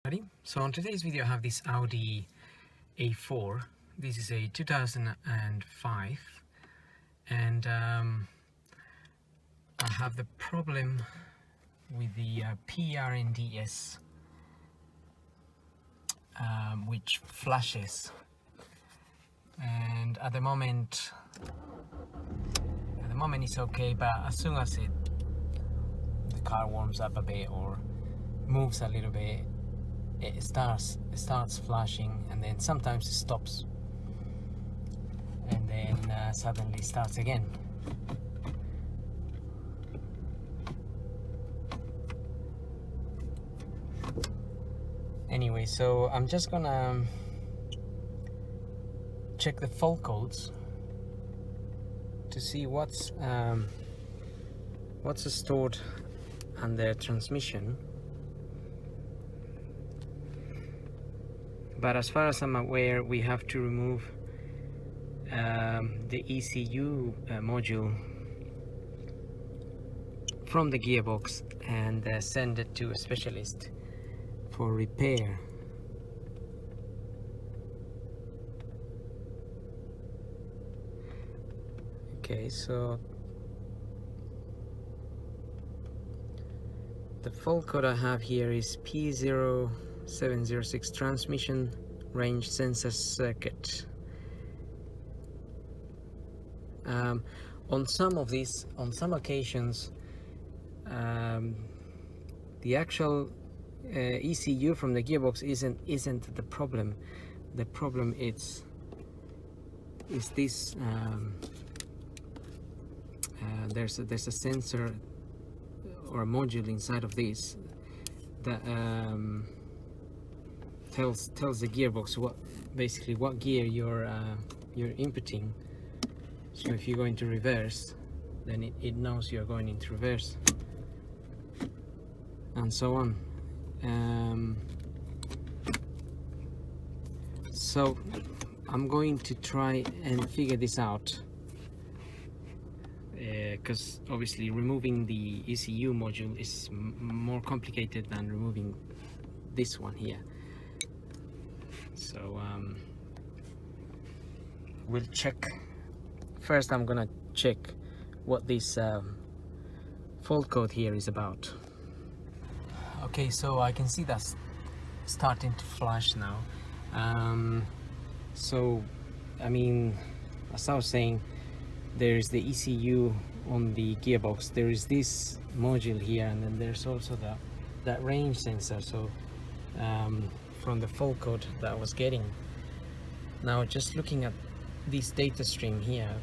Ready? So on today's video I have this Audi A4. This is a 2005 and I have the problem with the PRNDS which flashes, and at the moment it's okay, but as soon as the car warms up a bit or moves a little bit, it starts flashing, and then sometimes it stops and then suddenly starts again. Anyway, so I'm just gonna check the fault codes to see what's stored under transmission. But as far as I'm aware, we have to remove the ECU module from the gearbox and send it to a specialist for repair. Okay, so the fault code I have here is P0706 transmission range sensor circuit. On some occasions, the actual ECU from the gearbox isn't the problem. The problem is this. There's a sensor or a module inside of this that tells the gearbox what gear you're inputting. So if you go into reverse, then it knows you're going into reverse, and so on. So I'm going to try and figure this out, because obviously removing the ECU module is more complicated than removing this one here. So we'll check. First I'm gonna check what this fault code here is about. Okay, so I can see that's starting to flash now. So I mean, as I was saying, there is the ECU on the gearbox, there is this module here, and then there's also that range sensor. So from the fault code that I was getting, now just looking at this data stream here,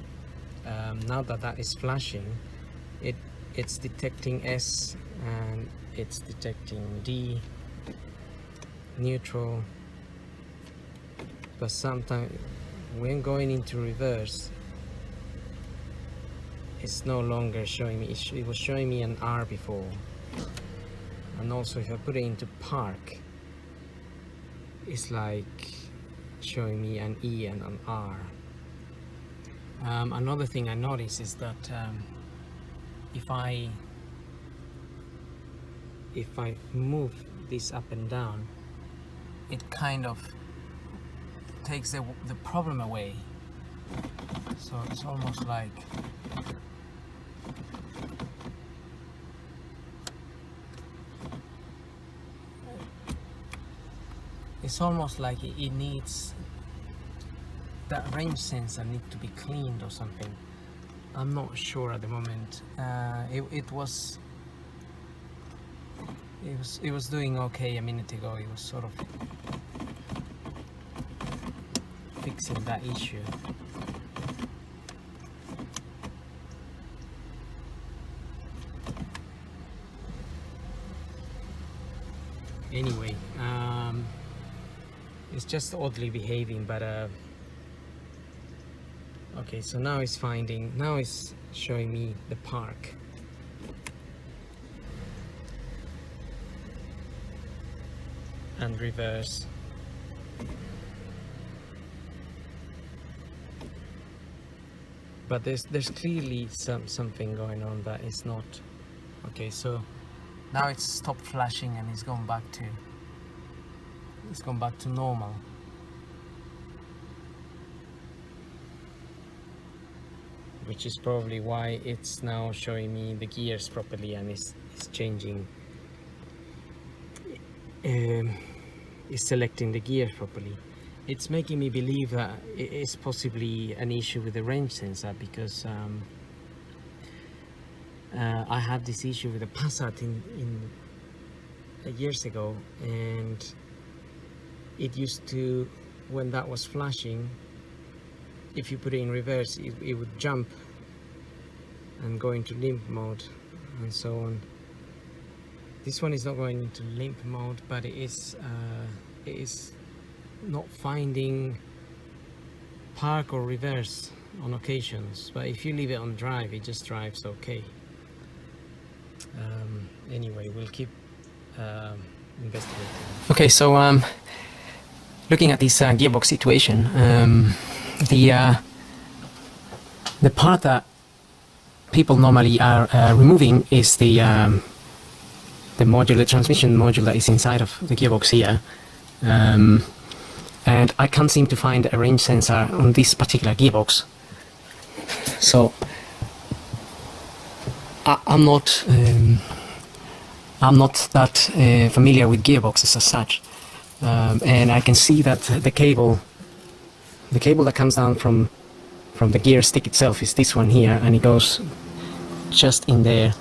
now that is flashing, it's detecting S and it's detecting D, neutral, but sometimes when going into reverse, it's no longer showing me. It was showing me an R before, and also if I put it into park, it's like showing me an E and an R. Another thing I noticed is that if I move this up and down, it kind of takes the problem away. So it's almost like it needs, that range sensor needs to be cleaned or something. I'm not sure at the moment. It was doing okay a minute ago. It was sort of fixing that issue. Anyway, it's just oddly behaving, but okay, so now it's showing me the park. And reverse. But there's clearly something going on that is not okay. So now it's stopped flashing and it's gone back to it's gone back to normal. Which is probably why it's now showing me the gears properly and it's changing, it's selecting the gears properly. It's making me believe that it is possibly an issue with the range sensor, because I had this issue with the Passat in years ago, and it used to, when that was flashing, if you put it in reverse, it would jump and go into limp mode and so on. This one is not going into limp mode, but it is not finding park or reverse on occasions, but if you leave it on drive, it just drives okay. Anyway, we'll keep investigating. Okay, so looking at this gearbox situation, the part that people normally are removing is the module, the transmission module that is inside of the gearbox here, and I can't seem to find a range sensor on this particular gearbox. So I'm not that familiar with gearboxes as such, and I can see that the cable that comes down from the gear stick itself is this one here, and it goes just in there,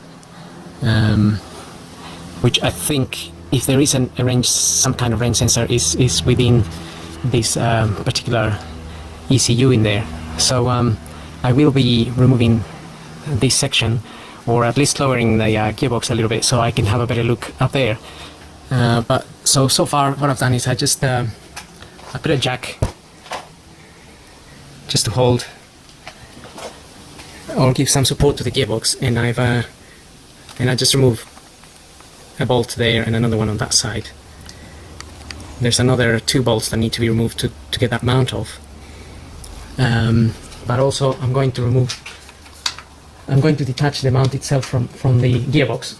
which I think, if there is some kind of range sensor, is within this particular ECU in there. So I will be removing this section, or at least lowering the gearbox a little bit, so I can have a better look up there. But so far what I've done is I just I put a jack just to hold or give some support to the gearbox, and I just remove a bolt there and another one on that side. There's another 2 bolts that need to be removed to get that mount off. But also I'm going to detach the mount itself from the gearbox.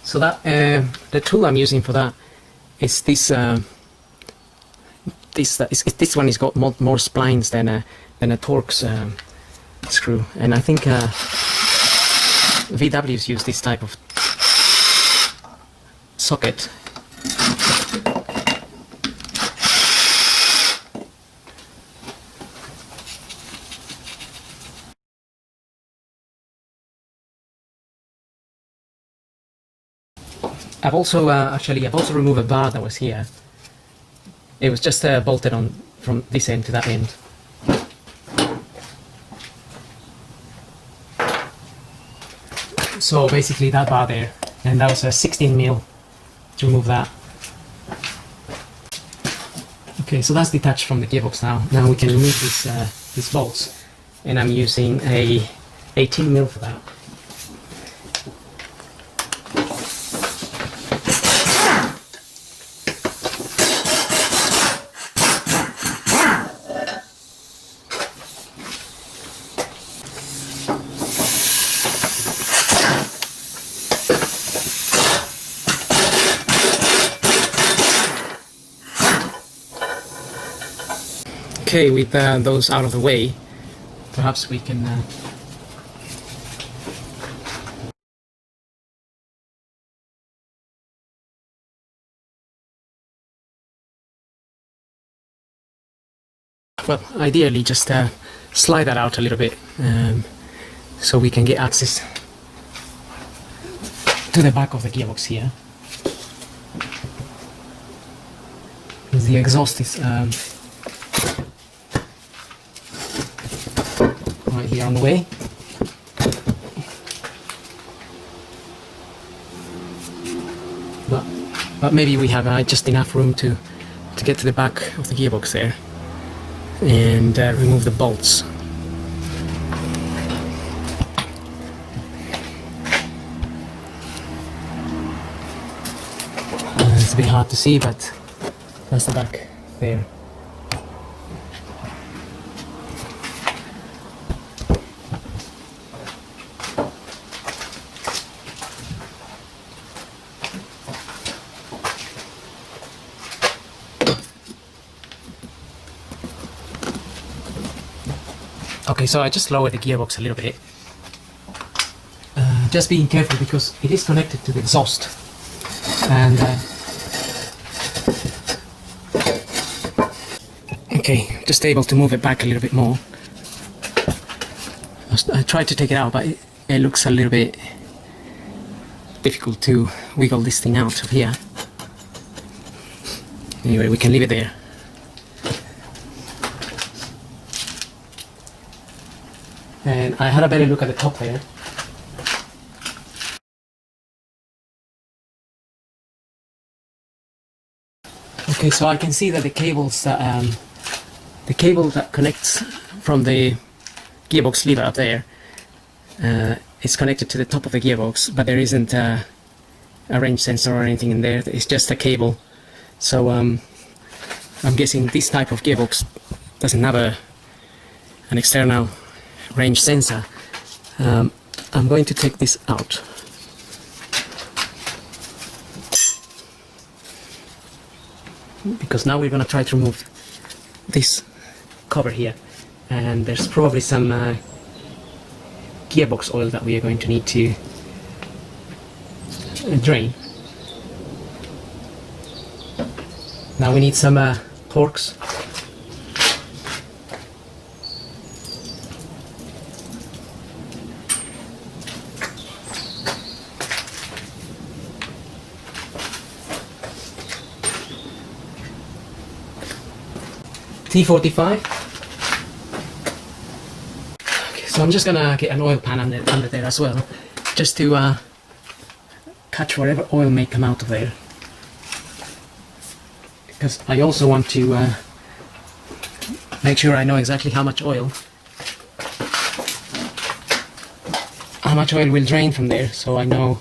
So that the tool I'm using for that is this. This one has got more splines than a Torx screw, and I think VWs use this type of socket. I've also removed a bar that was here. It was just bolted on from this end to that end. So basically that bar there, and that was a 16mm to remove that. Okay, so that's detached from the gearbox now. Now we can remove these bolts, and I'm using a 18mm for that. Okay, with those out of the way, perhaps we can well, ideally just slide that out a little bit, so we can get access to the back of the gearbox here. The exhaust is right here on the way. But maybe we have just enough room to to get to the back of the gearbox there and remove the bolts. It's a bit hard to see, but that's the back there. Okay, so I just lowered the gearbox a little bit. Just being careful because it is connected to the exhaust. And okay, just able to move it back a little bit more. I tried to take it out, but it looks a little bit difficult to wiggle this thing out of here. Anyway, we can leave it there. And I had a better look at the top there. Okay, so I can see that the cables that the cable that connects from the gearbox lever up there is connected to the top of the gearbox, but there isn't a range sensor or anything in there. It's just a cable. So I'm guessing this type of gearbox doesn't have an external range sensor. I'm going to take this out. Because now we're going to try to remove this cover here, and there's probably some gearbox oil that we are going to need to drain. Now we need some torques. T45. Okay, so I'm just gonna get an oil pan under there as well, just to catch whatever oil may come out of there, because I also want to make sure I know exactly how much oil will drain from there, so I know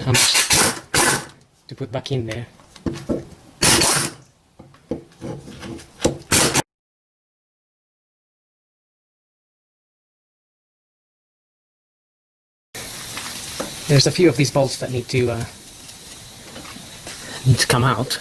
how much to put back in there. There's a few of these bolts that need to come out.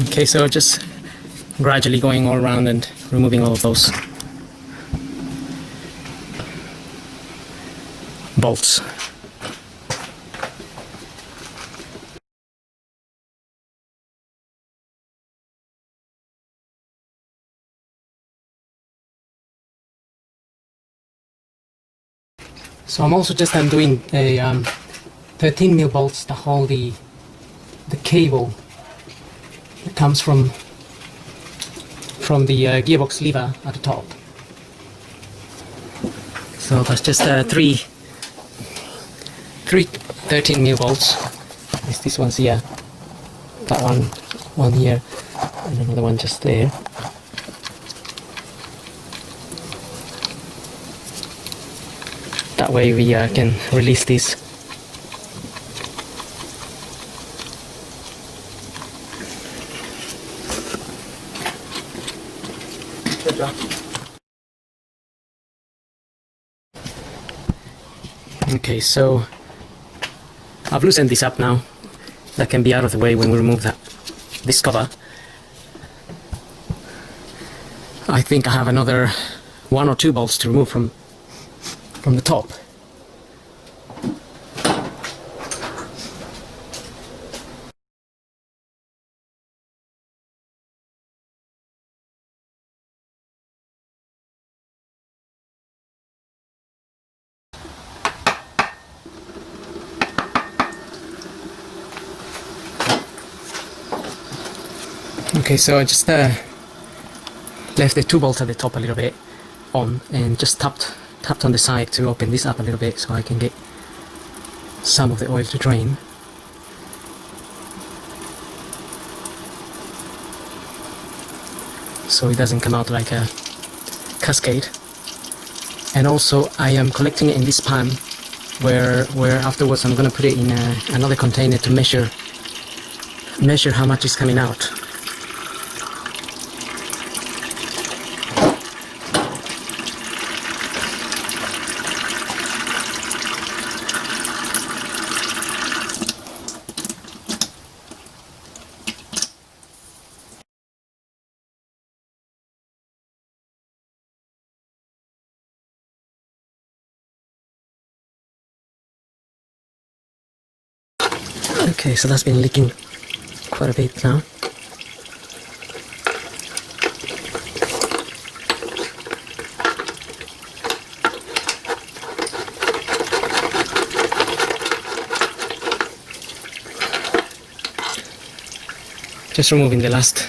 Okay, so just gradually going all around and removing all of those bolts. So I'm also just undoing a 13mm bolts to hold the cable that comes from the gearbox lever at the top. So that's just three 13mm bolts. These ones here, that one here, and another one just there. That way we can release this. Okay, so I've loosened this up now. That can be out of the way when we remove this cover. I think I have another 1 or 2 bolts to remove from the top. Okay, so I just left the 2 bolts at the top a little bit on and just tapped on the side to open this up a little bit so I can get some of the oil to drain. So it doesn't come out like a cascade. And also I am collecting it in this pan where afterwards I'm gonna put it in another container to measure how much is coming out. Okay, so that's been leaking quite a bit now. Just removing the last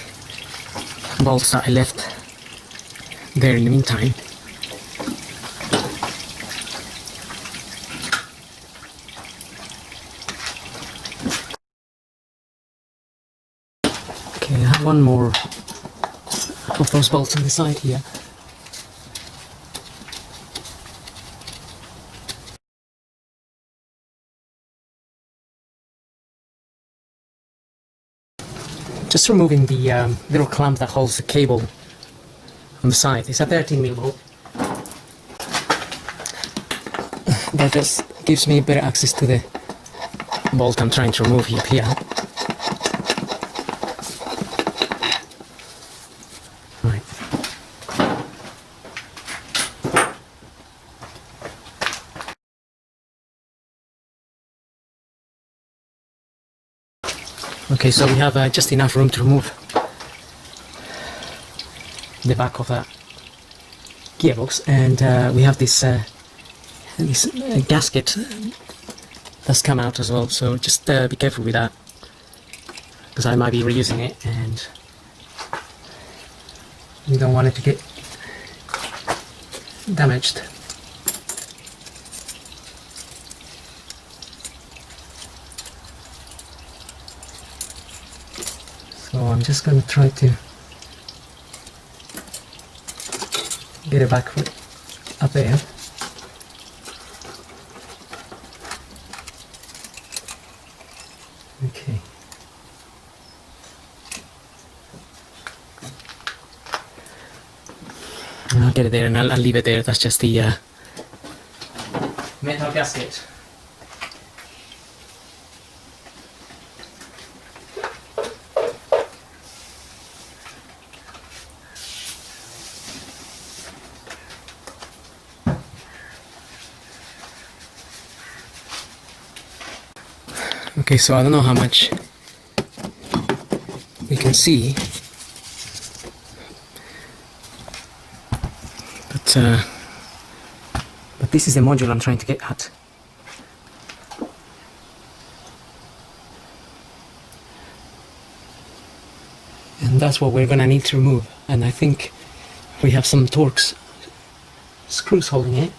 bolts that I left there in the meantime. Okay, I have one more of those bolts on the side here. Just removing the little clamp that holds the cable on the side. It's a 13mm bolt. That just gives me better access to the bolt I'm trying to remove here. Right. Okay, so we have just enough room to remove the back of that gearbox, and we have this gasket that's come out as well, so just be careful with that because I might be reusing it and we don't want it to get damaged. So I'm just going to try to get it back up there. Okay. I'll get it there and I'll leave it there. That's just the metal gasket. Okay, so I don't know how much we can see, but this is the module I'm trying to get at. And that's what we're gonna need to remove. And I think we have some Torx screws holding it.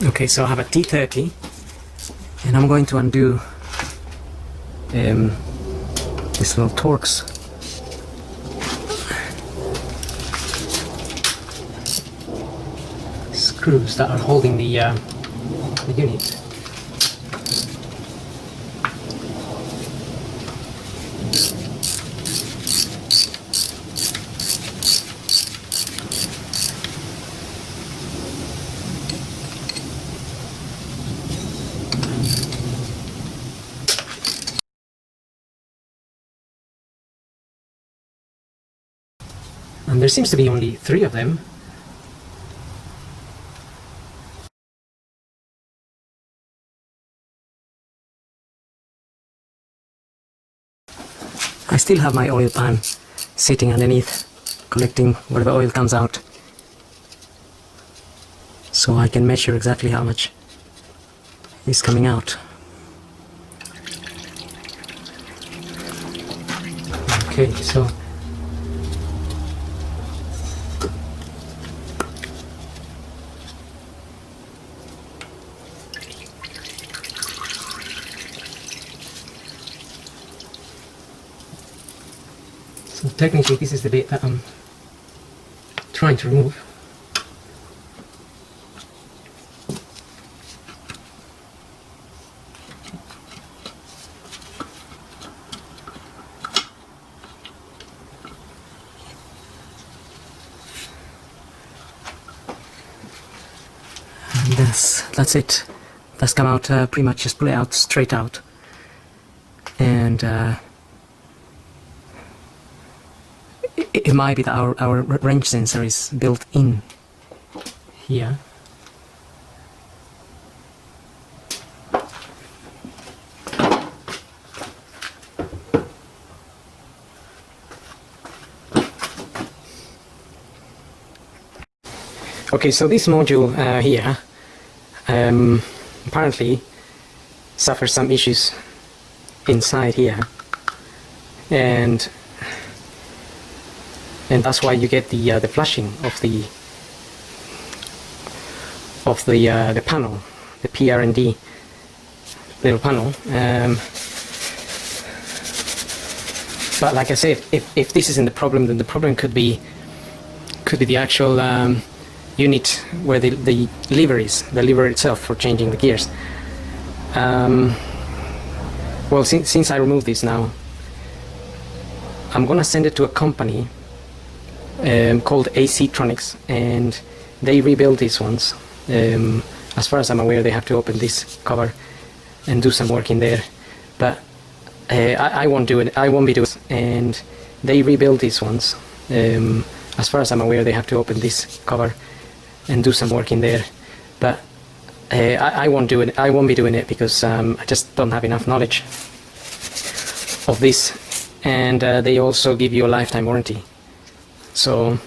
Okay, so I have a T30 and I'm going to undo this little Torx screws that are holding the unit. And there seems to be only 3 of them. I still have my oil pan sitting underneath, collecting whatever oil comes out, so I can measure exactly how much is coming out. Okay, so technically this is the bit that I'm trying to remove. And that's it. That's come out pretty much, just pull it out straight out. And it might be that our range sensor is built in here. Okay, so this module here apparently suffers some issues inside here, and that's why you get the flashing of the panel, the PR&D little panel. But like I said, if this isn't the problem, then the problem could be the actual unit where the lever is, the lever itself for changing the gears. Well, since I removed this now, I'm gonna send it to a company called AC-Tronics, and they rebuild these ones. As far as I'm aware, they have to open this cover and do some work in there, but I won't do it. I won't be doing it. And they rebuild these ones. As far as I'm aware, they have to open this cover and do some work in there, but I won't do it. I won't be doing it because I just don't have enough knowledge of this. And they also give you a lifetime warranty. So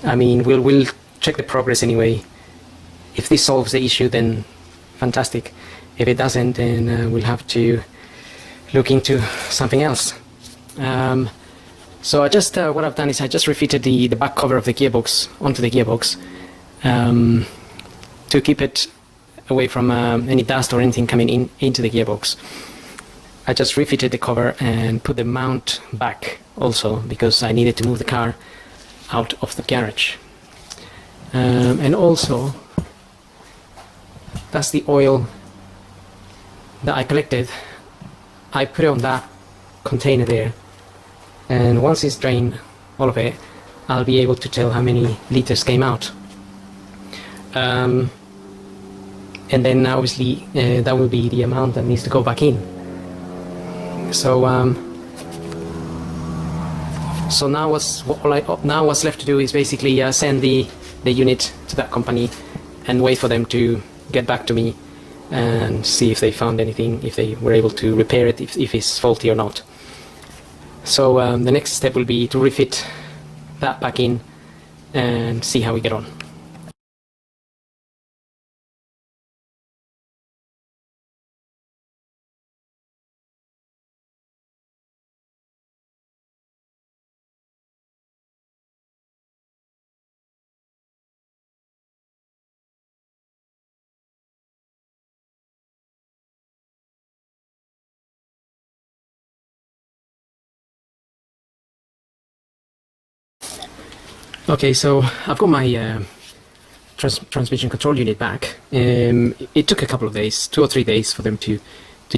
I mean, we'll check the progress anyway. If this solves the issue, then fantastic. If it doesn't, then we'll have to look into something else. So I just what I've done is I just refitted the back cover of the gearbox onto the gearbox to keep it away from any dust or anything coming into the gearbox. I just refitted the cover and put the mount back also because I needed to move the car out of the garage. And also, that's the oil that I collected. I put it on that container there, and once it's drained, all of it, I'll be able to tell how many liters came out. And then obviously that will be the amount that needs to go back in. So so now what's left to do is basically send the unit to that company and wait for them to get back to me and see if they found anything, if they were able to repair it, if it's faulty or not. So the next step will be to refit that back in and see how we get on. Okay, so I've got my transmission control unit back. It took a couple of days, 2 or 3 days, for them to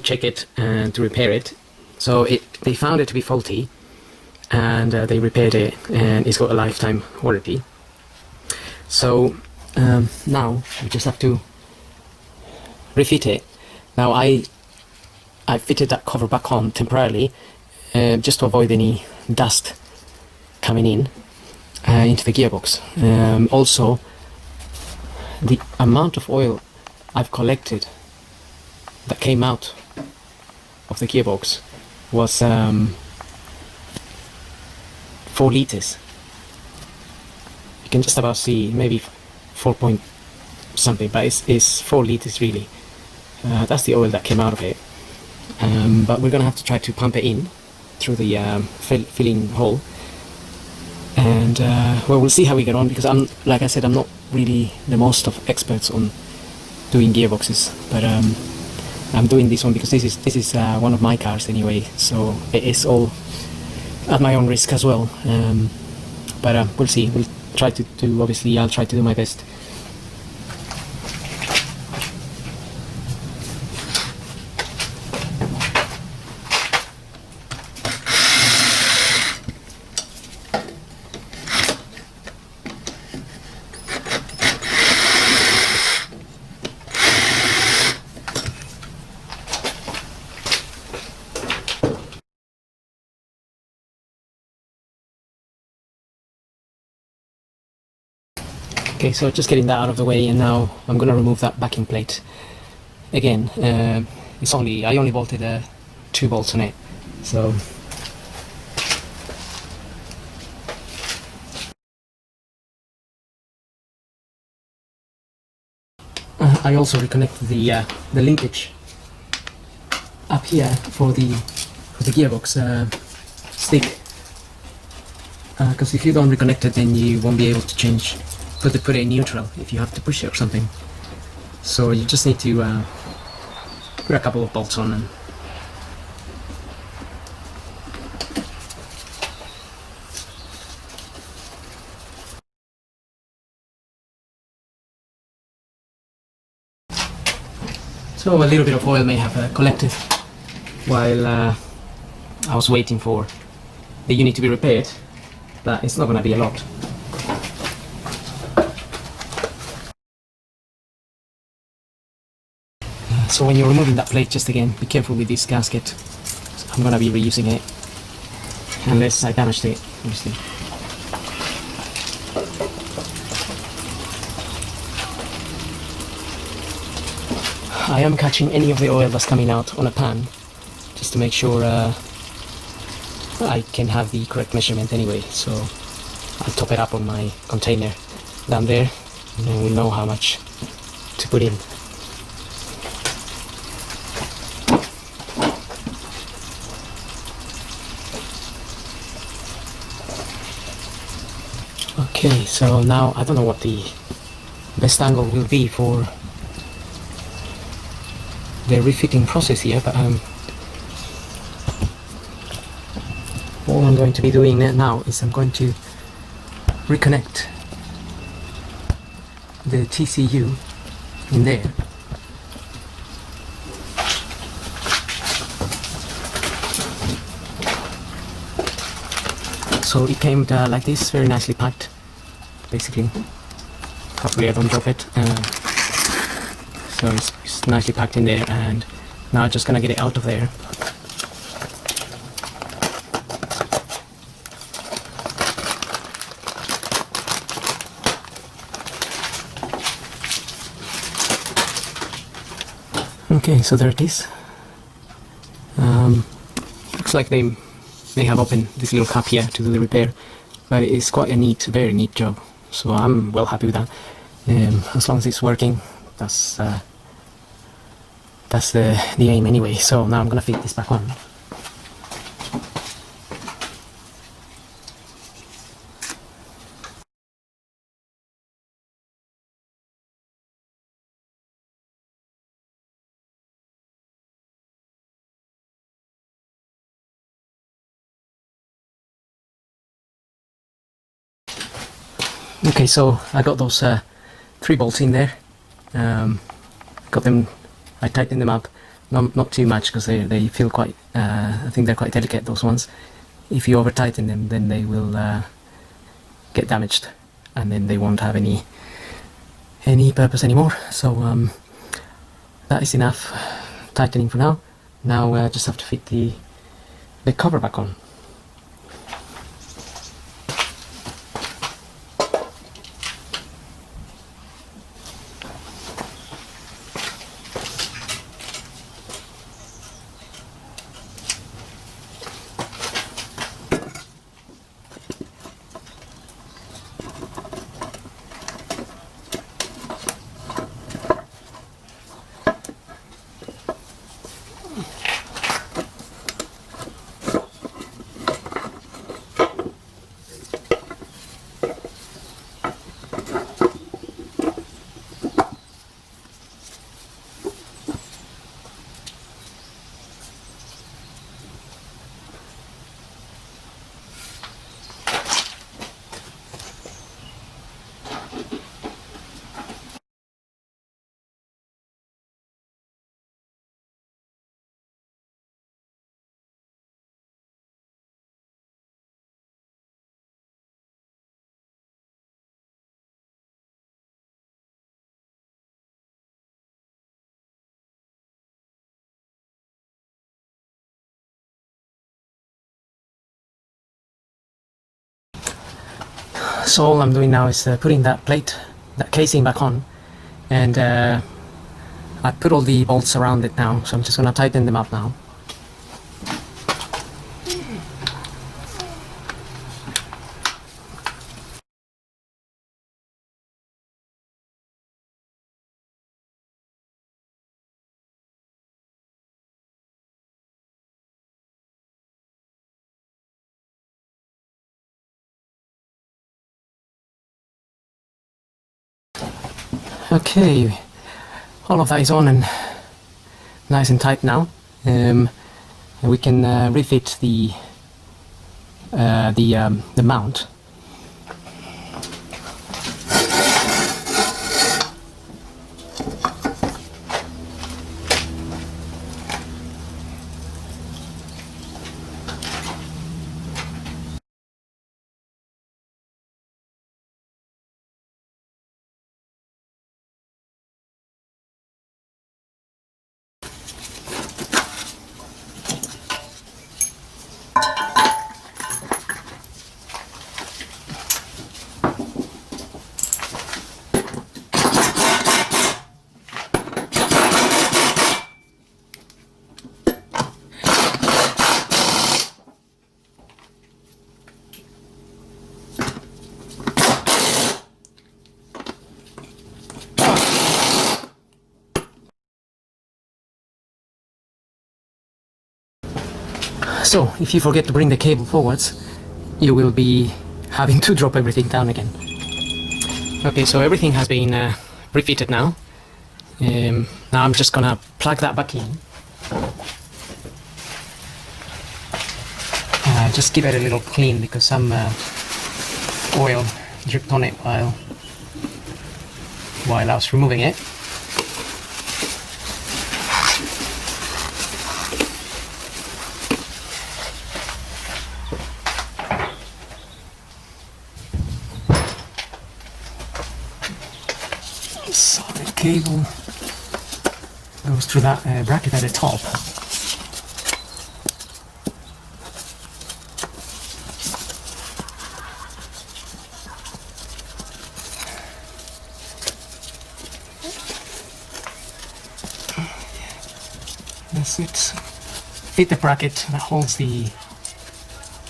check it and to repair it. So they found it to be faulty, and they repaired it, and it's got a lifetime warranty. So now we just have to refit it. Now I fitted that cover back on temporarily, just to avoid any dust coming in into the gearbox. Also, the amount of oil I've collected that came out of the gearbox was 4 liters. You can just about see maybe 4.2 something, but it's 4 liters really. That's the oil that came out of it. But we're gonna have to try to pump it in through the filling hole, and well, we'll see how we get on, because like I said, I'm not really the most of experts on doing gearboxes, but I'm doing this one because this is one of my cars anyway, so it is all at my own risk as well. But we'll see. We'll try to do, obviously I'll try to do my best. Okay, so just getting that out of the way, and now I'm going to remove that backing plate. Again, I only bolted 2 bolts on it, so I also reconnected the linkage up here for the gearbox stick, because if you don't reconnect it, then you won't be able to put it in neutral if you have to push it or something. So you just need to put a couple of bolts on. So a little bit of oil may have collected while I was waiting for the unit to be repaired, but it's not going to be a lot. So when you're removing that plate, just again, be careful with this gasket. I'm going to be reusing it, unless I damaged it, obviously. I am catching any of the oil that's coming out on a pan, just to make sure I can have the correct measurement anyway. So I'll top it up on my container down there, and then we'll know how much to put in. Okay, so now I don't know what the best angle will be for the refitting process here, but all I'm going to be doing now is I'm going to reconnect the TCU in there. So it came like this, very nicely packed, basically. Hopefully I don't drop it. So it's nicely packed in there, and now I'm just gonna get it out of there. Okay, so there it is. Looks like they may have opened this little cap here to do the repair, but it's quite a very neat job. So I'm well happy with that. As long as it's working, that's the aim anyway. So now I'm gonna fit this back on. Okay, so I got those 3 bolts in there. Got them. I tightened them up, not too much, because they feel quite. I think they're quite delicate, those ones. If you over tighten them, then they will get damaged, and then they won't have any purpose anymore. So that is enough tightening for now. Now I just have to fit the cover back on. So all I'm doing now is putting that plate, that casing back on, and I put all the bolts around it now, so I'm just gonna tighten them up now. Okay, all of that is on and nice and tight now. We can refit the mount. So, if you forget to bring the cable forwards, you will be having to drop everything down again. Okay, so everything has been refitted now. Now I'm just gonna plug that back in. Just give it a little clean because some oil dripped on it while I was removing it. So the cable goes through that bracket at the top. That's it. Fit the bracket that holds the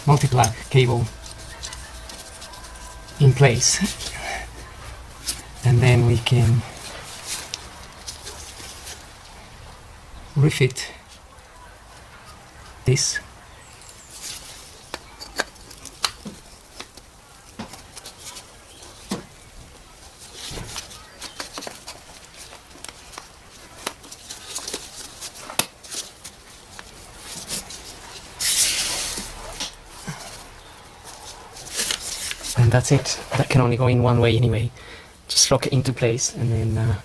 multi-plug cable in place. And then we can refit this. And that's it. That can only go in one way anyway. Just lock it into place, and then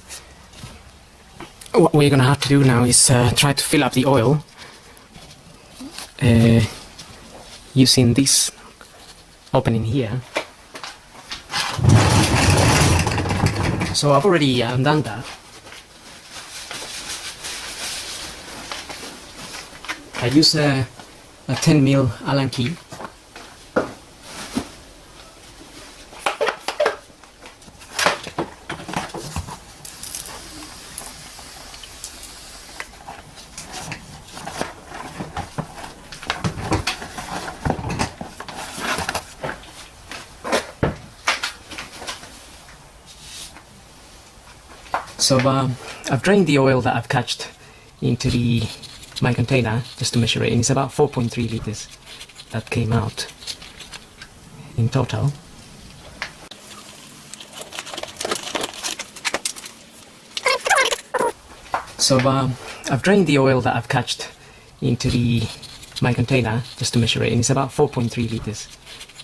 what we're gonna have to do now is try to fill up the oil using this opening here. So I've already done that. I use a 10mm Allen key. So I've drained the oil that I've catched into my container just to measure it, and it's about 4.3 liters that came out in total. So I've drained the oil that I've catched into my container just to measure it, and it's about 4.3 liters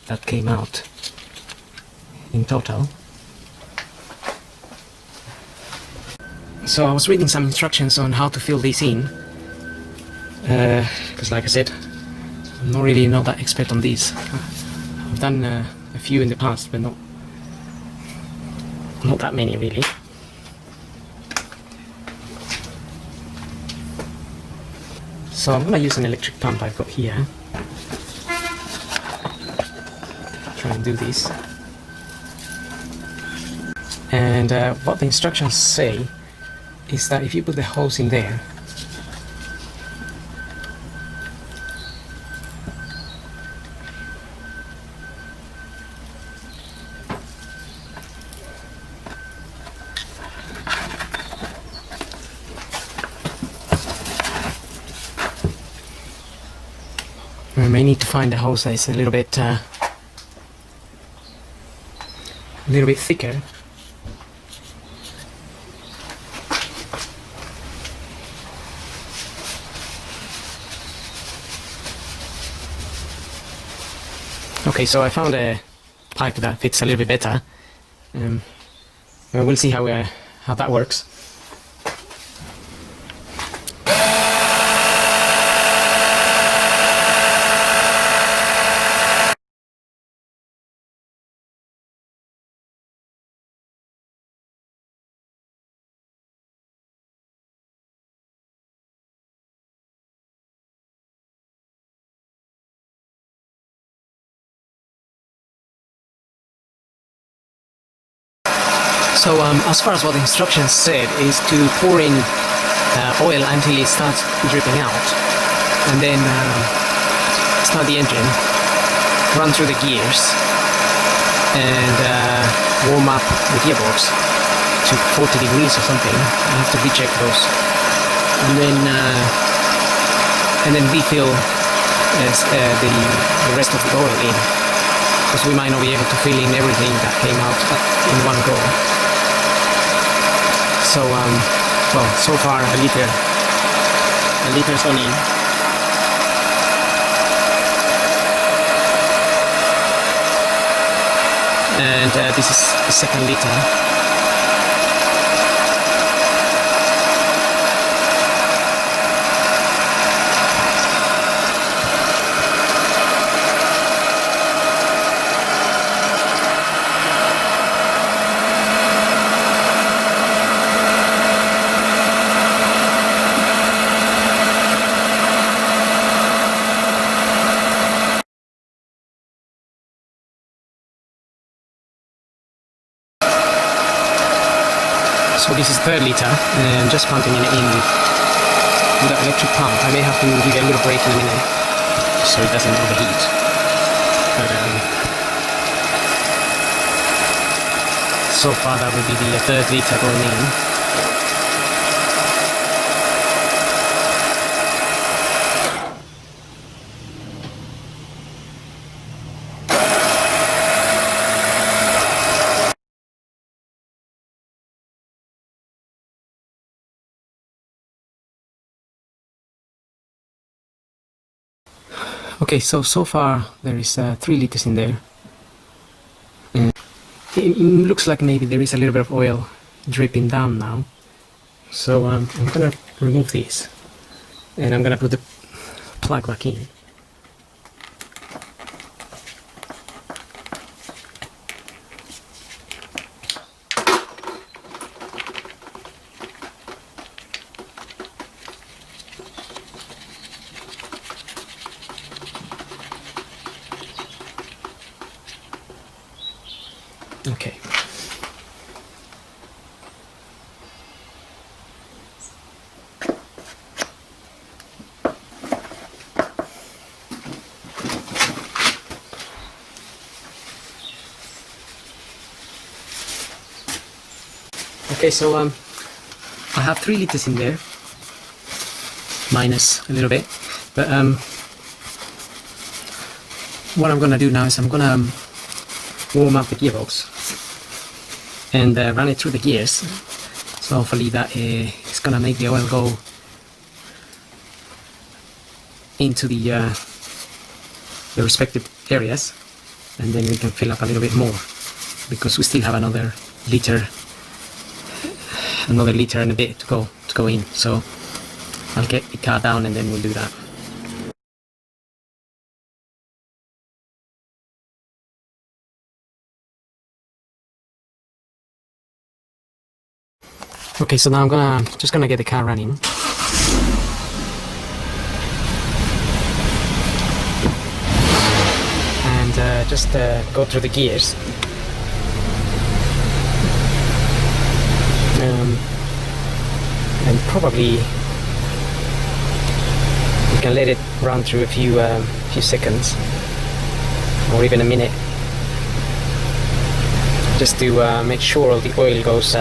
that came out in total. So I was reading some instructions on how to fill this in, because like I said, I'm not really that expert on these. I've done a few in the past, but not that many really. So I'm going to use an electric pump I've got here. Try and do this. And what the instructions say is that if you put the hose in there, we may need to find a hose that is a little bit thicker. Okay, so I found a pipe that fits a little bit better. We'll see how that works. So as far as what the instructions said is to pour in oil until it starts dripping out, and then start the engine, run through the gears, and warm up the gearbox to 40 degrees or something. I have to recheck those, and then refill the rest of the oil in, because we might not be able to fill in everything that came out in one go. So well, so far a liter's gone in. And this is the second liter. So this is third liter, and just pumping it in with that electric pump. I may have to give it a little break in a minute so it doesn't overheat. But so far that would be the third liter going in. Okay, so far there is 3 liters in there. It looks like maybe there is a little bit of oil dripping down now. So I'm gonna remove these, and I'm gonna put the plug back in. Okay. Okay, so I have 3 liters in there, minus a little bit, but what I'm gonna do now is I'm gonna warm up the gearbox and run it through the gears. So hopefully that is gonna make the oil go into the respective areas, and then we can fill up a little bit more, because we still have another liter and a bit to go in. So I'll get the car down and then we'll do that. Okay, so now I'm just gonna get the car running. And just go through the gears. probably we can let it run through a few seconds or even a minute, just to make sure all the oil goes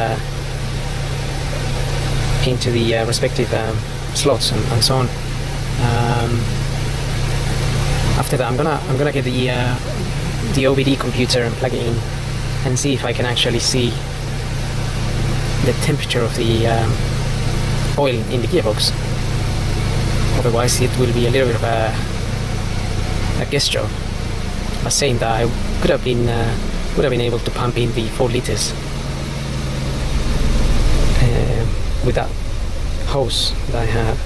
into the respective slots and so on. After that, I'm gonna get the OBD computer and plug it in and see if I can actually see the temperature of the oil in the gearbox. Otherwise, it will be a little bit of a guess job. I was saying that I would have been able to pump in the 4 liters with that hose that I have,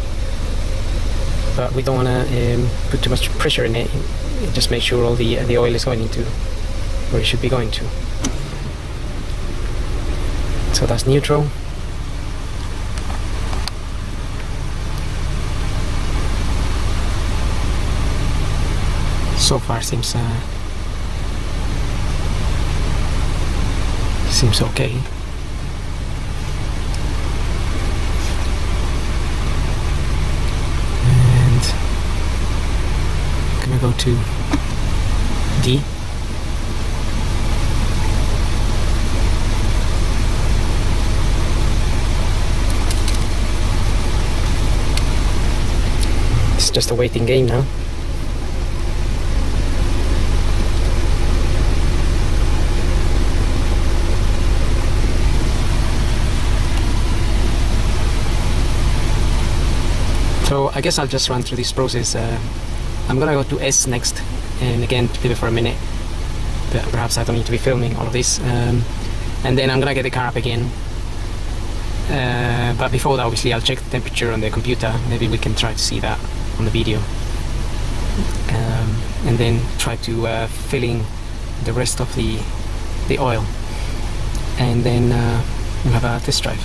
but we don't want to put too much pressure in it. Just make sure all the oil is going into where it should be going to. So that's neutral. So far seems okay. And I'm gonna go to D. It's just a waiting game now. So I guess I'll just run through this process. I'm gonna go to S next, and again leave it for a minute. But perhaps I don't need to be filming all of this. And then I'm gonna get the car up again. But before that, obviously, I'll check the temperature on the computer. Maybe we can try to see that on the video. And then try to fill in the rest of the oil. And then we'll have a test drive.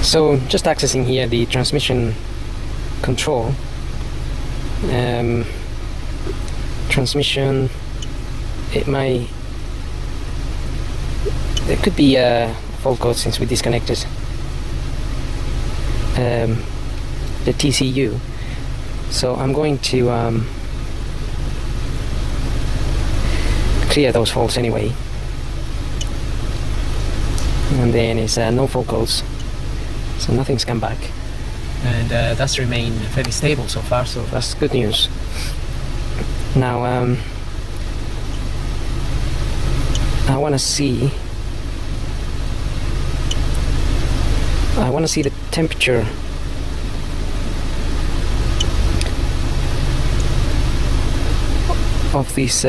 So just accessing here the transmission control. Transmission, there could be a fault code since we disconnected the TCU. So I'm going to clear those faults anyway. And then it's no fault codes. So nothing's come back, and that's remained fairly stable so far, so that's good news. Now I want to see the temperature of this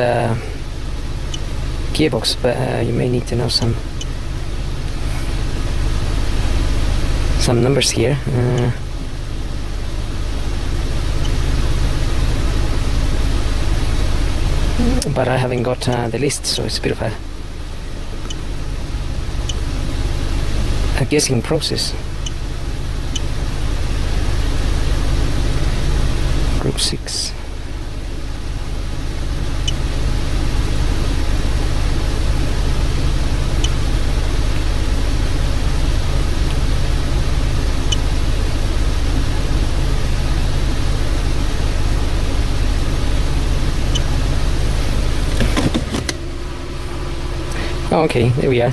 gearbox, but you may need to know some numbers here. But I haven't got the list, so it's a bit of a guessing process. Group 6. Oh, okay, there we are.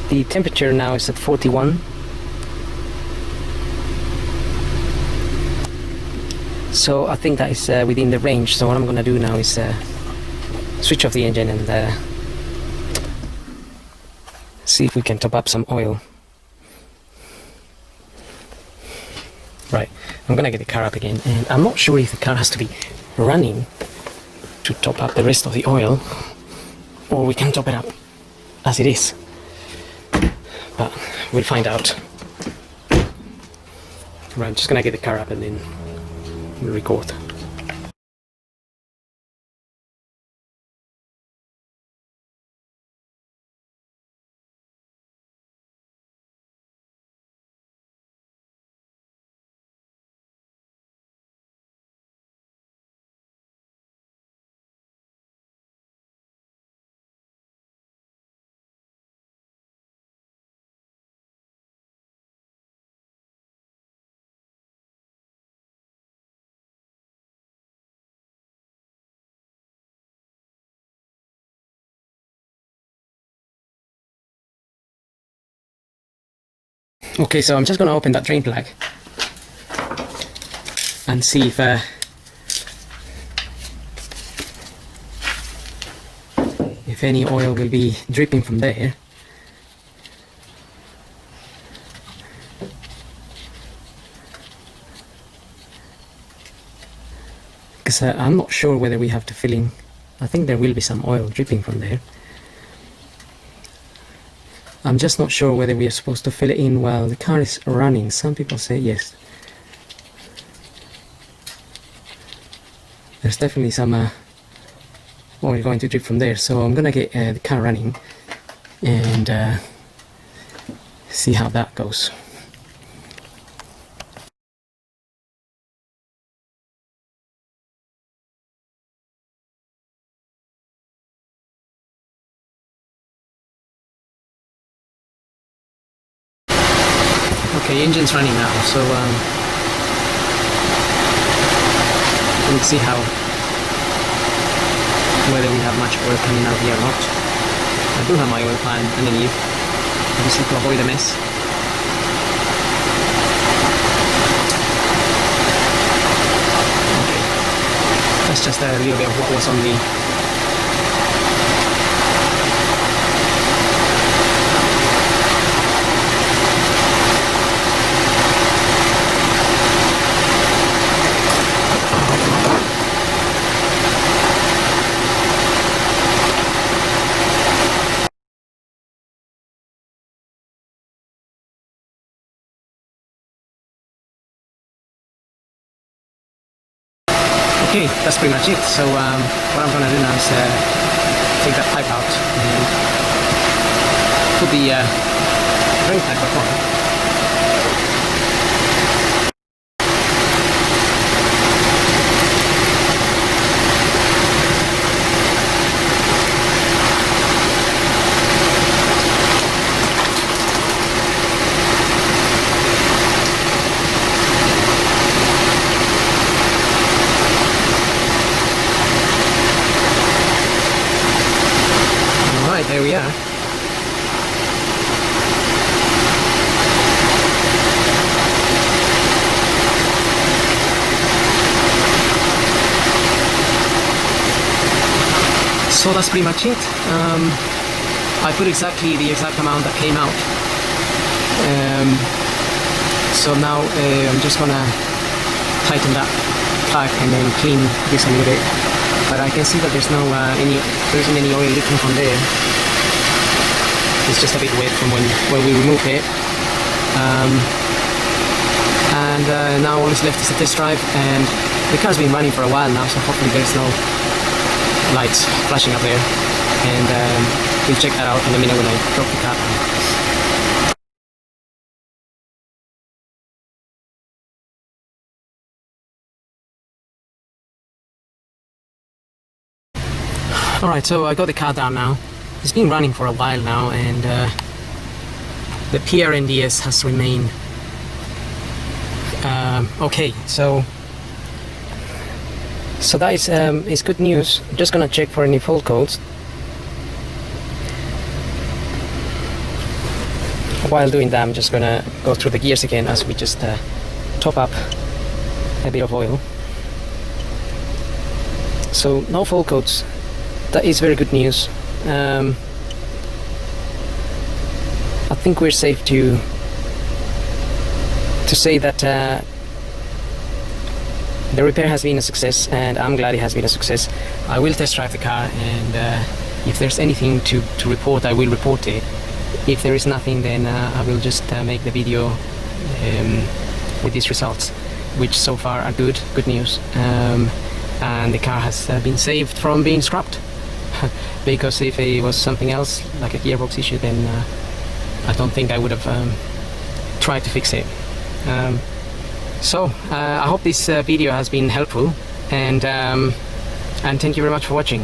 The temperature now is at 41. So I think that is within the range. So what I'm gonna do now is switch off the engine and see if we can top up some oil. Right, I'm gonna get the car up again, and I'm not sure if the car has to be running to top up the rest of the oil, or we can top it up as it is, but we'll find out. Right, I'm just gonna get the car up and then we'll record. Okay, so I'm just gonna open that drain plug and see if any oil will be dripping from there. Because I'm not sure whether we have to fill in. I think there will be some oil dripping from there. I'm just not sure whether we are supposed to fill it in while the car is running. Some people say yes. There's definitely some oil going to drip from there, so I'm gonna get the car running and see how that goes. Okay, engine's running now, so we'll see whether we have much oil coming out here or not. I do have my oil pan underneath, obviously to avoid a mess. Okay, that's just a little bit of what was on the Okay, that's pretty much it. So what I'm gonna do now is take that pipe out and put the drain pipe back on. There we are. So that's pretty much it. I put exactly the exact amount that came out. So now I'm just gonna tighten that plug and then clean this a little bit. But I can see that there isn't any oil leaking from there. It's just a bit wet from when we removed it. And now all that's left is a test drive, and the car's been running for a while now, so hopefully there's no lights flashing up there. And we'll check that out in a minute when I drop the car. Alright, so I got the car down now. It's been running for a while now, and the PRNDS has remained okay. So that is good news. I'm just gonna check for any fault codes. While doing that, I'm just gonna go through the gears again as we just top up a bit of oil. So no fault codes. That is very good news. I think we're safe to say that the repair has been a success, and I'm glad it has been a success. I will test drive the car, and if there's anything to report, I will report it. If there is nothing, then I will just make the video with these results, which so far are good news. And the car has been saved from being scrapped. Because if it was something else, like a gearbox issue, then I don't think I would have tried to fix it. So I hope this video has been helpful, and thank you very much for watching.